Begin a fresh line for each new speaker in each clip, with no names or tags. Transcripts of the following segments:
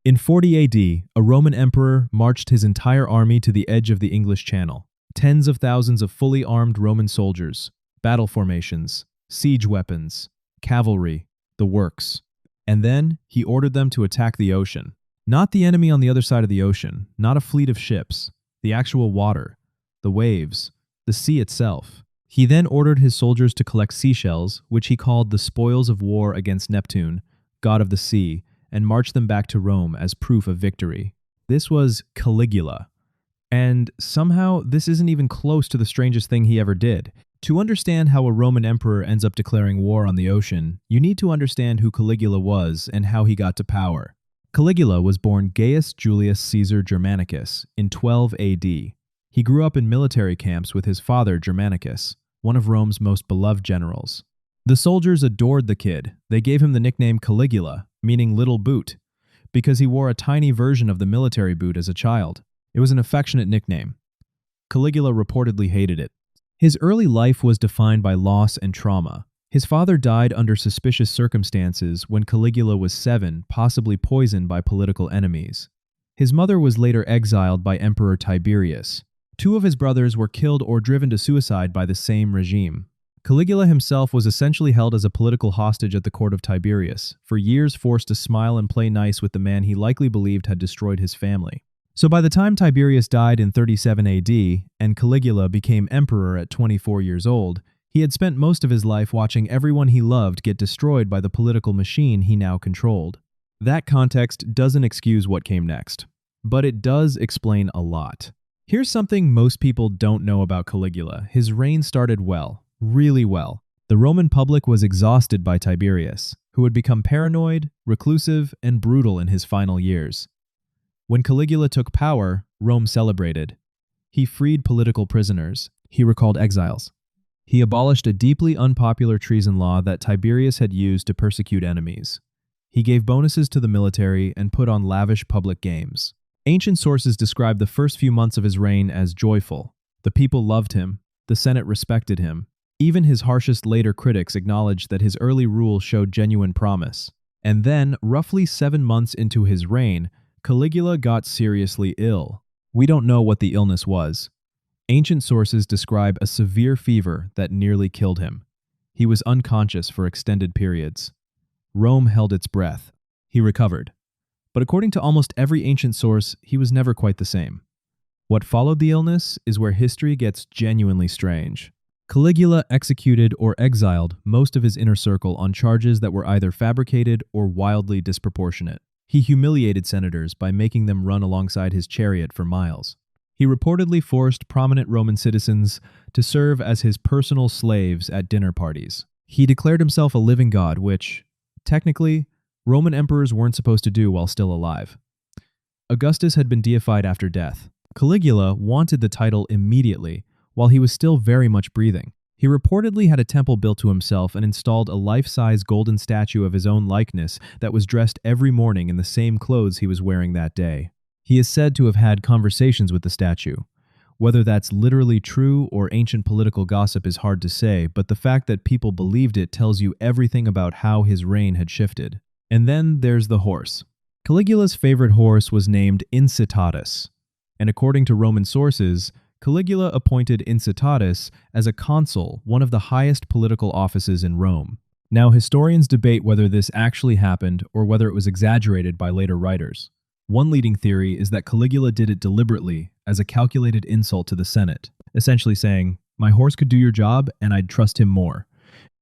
In 40 AD, a Roman emperor marched his entire army to the edge of the English Channel. Tens of thousands of fully armed Roman soldiers, battle formations, siege weapons, cavalry, the works. And then he ordered them to attack the ocean. Not the enemy on the other side of the ocean, not a fleet of ships, the actual water, the waves, the sea itself. He then ordered his soldiers to collect seashells, which he called the spoils of war against Neptune, god of the sea, and march them back to Rome as proof of victory. This was Caligula. And somehow, this isn't even close to the strangest thing he ever did. To understand how a Roman emperor ends up declaring war on the ocean, you need to understand who Caligula was and how he got to power. Caligula was born Gaius Julius Caesar Germanicus in 12 AD. He grew up in military camps with his father Germanicus, one of Rome's most beloved generals. The soldiers adored the kid. They gave him the nickname Caligula, meaning little boot, because he wore a tiny version of the military boot as a child. It was an affectionate nickname. Caligula reportedly hated it. His early life was defined by loss and trauma. His father died under suspicious circumstances when Caligula was 7, possibly poisoned by political enemies. His mother was later exiled by Emperor Tiberius. 2 of his brothers were killed or driven to suicide by the same regime. Caligula himself was essentially held as a political hostage at the court of Tiberius, for years forced to smile and play nice with the man he likely believed had destroyed his family. So by the time Tiberius died in 37 AD, and Caligula became emperor at 24 years old, he had spent most of his life watching everyone he loved get destroyed by the political machine he now controlled. That context doesn't excuse what came next, but it does explain a lot. Here's something most people don't know about Caligula. His reign started well, really well. The Roman public was exhausted by Tiberius, who had become paranoid, reclusive, and brutal in his final years. When Caligula took power, Rome celebrated. He freed political prisoners. He recalled exiles. He abolished a deeply unpopular treason law that Tiberius had used to persecute enemies. He gave bonuses to the military and put on lavish public games. Ancient sources describe the first few months of his reign as joyful. The people loved him. The Senate respected him. Even his harshest later critics acknowledged that his early rule showed genuine promise. And then, roughly 7 months into his reign, Caligula got seriously ill. We don't know what the illness was. Ancient sources describe a severe fever that nearly killed him. He was unconscious for extended periods. Rome held its breath. He recovered. But according to almost every ancient source, he was never quite the same. What followed the illness is where history gets genuinely strange. Caligula executed or exiled most of his inner circle on charges that were either fabricated or wildly disproportionate. He humiliated senators by making them run alongside his chariot for miles. He reportedly forced prominent Roman citizens to serve as his personal slaves at dinner parties. He declared himself a living god, which, technically, Roman emperors weren't supposed to do while still alive. Augustus had been deified after death. Caligula wanted the title immediately, while he was still very much breathing. He reportedly had a temple built to himself and installed a life-size golden statue of his own likeness that was dressed every morning in the same clothes he was wearing that day. He is said to have had conversations with the statue. Whether that's literally true or ancient political gossip is hard to say, but the fact that people believed it tells you everything about how his reign had shifted. And then there's the horse. Caligula's favorite horse was named Incitatus, and according to Roman sources, Caligula appointed Incitatus as a consul, one of the highest political offices in Rome. Now, historians debate whether this actually happened or whether it was exaggerated by later writers. One leading theory is that Caligula did it deliberately as a calculated insult to the Senate, essentially saying, "My horse could do your job and I'd trust him more,"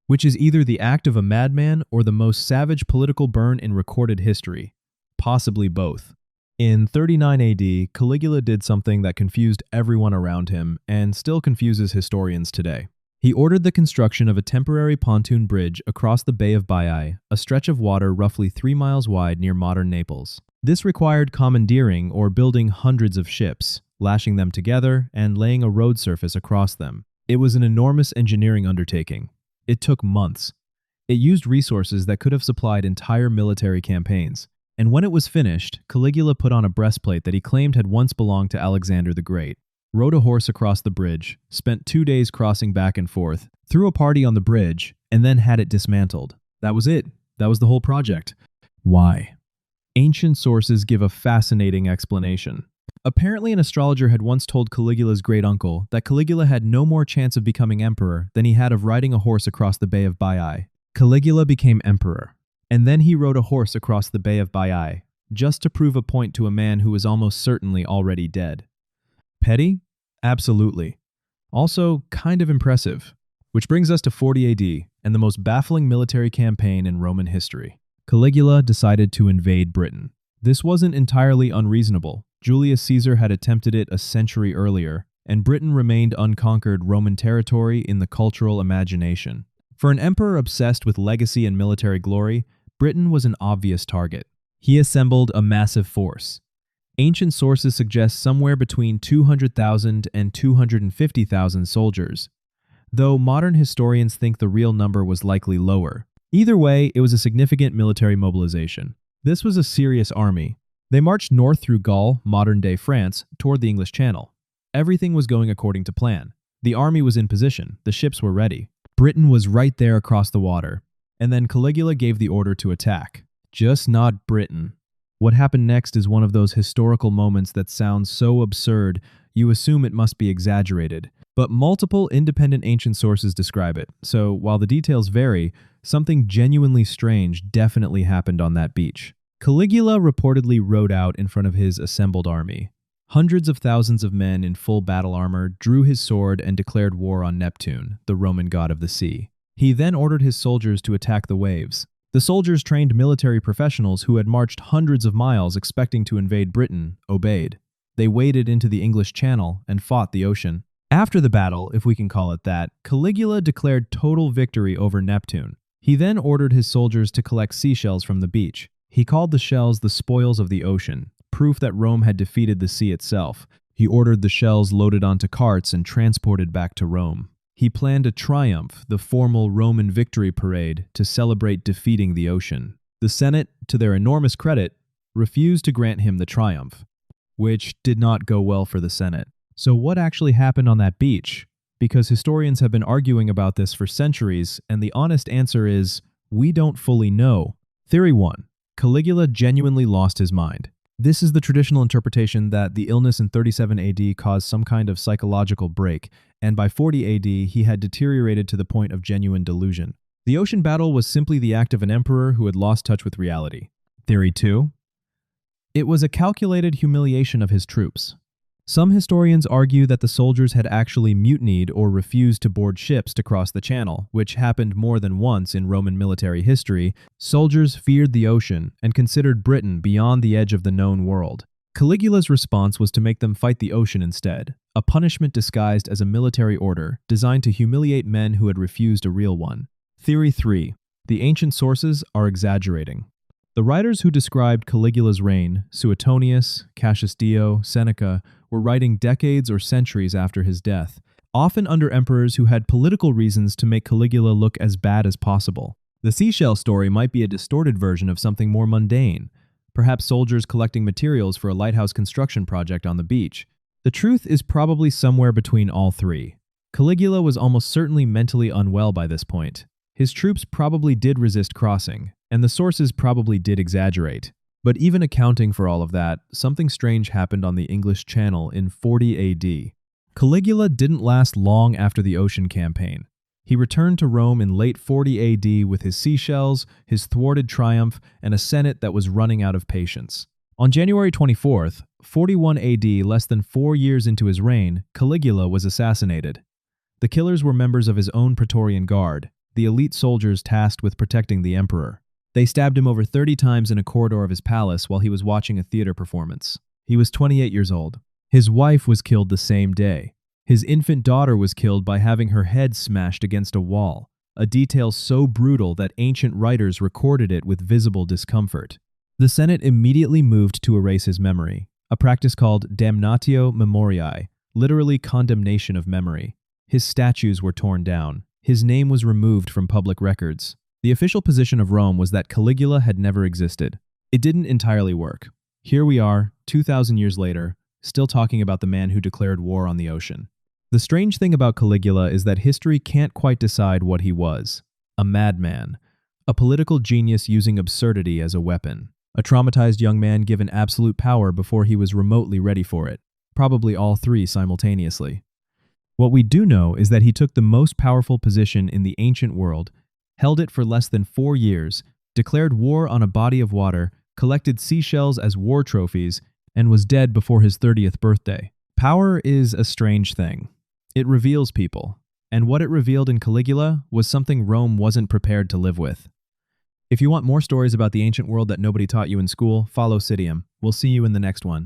which is either the act of a madman or the most savage political burn in recorded history, possibly both. In 39 AD, Caligula did something that confused everyone around him and still confuses historians today. He ordered the construction of a temporary pontoon bridge across the Bay of Baiae, a stretch of water roughly 3 miles wide near modern Naples. This required commandeering or building hundreds of ships, lashing them together, and laying a road surface across them. It was an enormous engineering undertaking. It took months. It used resources that could have supplied entire military campaigns. And when it was finished, Caligula put on a breastplate that he claimed had once belonged to Alexander the Great, rode a horse across the bridge, spent 2 days crossing back and forth, threw a party on the bridge, and then had it dismantled. That was it. That was the whole project. Why? Ancient sources give a fascinating explanation. Apparently, an astrologer had once told Caligula's great-uncle that Caligula had no more chance of becoming emperor than he had of riding a horse across the Bay of Baiae. Caligula became emperor, and then he rode a horse across the Bay of Baiae, just to prove a point to a man who was almost certainly already dead. Petty? Absolutely. Also, kind of impressive. Which brings us to 40 AD, and the most baffling military campaign in Roman history. Caligula decided to invade Britain. This wasn't entirely unreasonable. Julius Caesar had attempted it a century earlier, and Britain remained unconquered Roman territory in the cultural imagination. For an emperor obsessed with legacy and military glory, Britain was an obvious target. He assembled a massive force. Ancient sources suggest somewhere between 200,000 and 250,000 soldiers, though modern historians think the real number was likely lower. Either way, it was a significant military mobilization. This was a serious army. They marched north through Gaul, modern-day France, toward the English Channel. Everything was going according to plan. The army was in position, the ships were ready. Britain was right there across the water. And then Caligula gave the order to attack. Just not Britain. What happened next is one of those historical moments that sounds so absurd, you assume it must be exaggerated. But multiple independent ancient sources describe it, so while the details vary, something genuinely strange definitely happened on that beach. Caligula reportedly rode out in front of his assembled army. Hundreds of thousands of men in full battle armor drew his sword and declared war on Neptune, the Roman god of the sea. He then ordered his soldiers to attack the waves. The soldiers, trained military professionals who had marched hundreds of miles expecting to invade Britain, obeyed. They waded into the English Channel and fought the ocean. After the battle, if we can call it that, Caligula declared total victory over Neptune. He then ordered his soldiers to collect seashells from the beach. He called the shells the spoils of the ocean, proof that Rome had defeated the sea itself. He ordered the shells loaded onto carts and transported back to Rome. He planned a triumph, the formal Roman victory parade, to celebrate defeating the ocean. The Senate, to their enormous credit, refused to grant him the triumph, which did not go well for the Senate. So what actually happened on that beach? Because historians have been arguing about this for centuries, and the honest answer is, we don't fully know. Theory 1. Caligula genuinely lost his mind. This is the traditional interpretation that the illness in 37 AD caused some kind of psychological break, and by 40 AD he had deteriorated to the point of genuine delusion. The ocean battle was simply the act of an emperor who had lost touch with reality. Theory 2. It was a calculated humiliation of his troops. Some historians argue that the soldiers had actually mutinied or refused to board ships to cross the channel, which happened more than once in Roman military history. Soldiers feared the ocean and considered Britain beyond the edge of the known world. Caligula's response was to make them fight the ocean instead, a punishment disguised as a military order designed to humiliate men who had refused a real one. Theory 3. The ancient sources are exaggerating. The writers who described Caligula's reign, Suetonius, Cassius Dio, Seneca, were writing decades or centuries after his death, often under emperors who had political reasons to make Caligula look as bad as possible. The seashell story might be a distorted version of something more mundane, perhaps soldiers collecting materials for a lighthouse construction project on the beach. The truth is probably somewhere between all three. Caligula was almost certainly mentally unwell by this point. His troops probably did resist crossing, and the sources probably did exaggerate. But even accounting for all of that, something strange happened on the English Channel in 40 AD. Caligula didn't last long after the ocean campaign. He returned to Rome in late 40 AD with his seashells, his thwarted triumph, and a Senate that was running out of patience. On January 24th, 41 AD, less than 4 years into his reign, Caligula was assassinated. The killers were members of his own Praetorian Guard, the elite soldiers tasked with protecting the emperor. They stabbed him over 30 times in a corridor of his palace while he was watching a theater performance. He was 28 years old. His wife was killed the same day. His infant daughter was killed by having her head smashed against a wall, a detail so brutal that ancient writers recorded it with visible discomfort. The Senate immediately moved to erase his memory, a practice called damnatio memoriae, literally condemnation of memory. His statues were torn down. His name was removed from public records. The official position of Rome was that Caligula had never existed. It didn't entirely work. Here we are, 2,000 years later, still talking about the man who declared war on the ocean. The strange thing about Caligula is that history can't quite decide what he was. A madman. A political genius using absurdity as a weapon. A traumatized young man given absolute power before he was remotely ready for it. Probably all three simultaneously. What we do know is that he took the most powerful position in the ancient world, held it for less than 4 years, declared war on a body of water, collected seashells as war trophies, and was dead before his 30th birthday. Power is a strange thing. It reveals people, and what it revealed in Caligula was something Rome wasn't prepared to live with. If you want more stories about the ancient world that nobody taught you in school, follow Citium. We'll see you in the next one.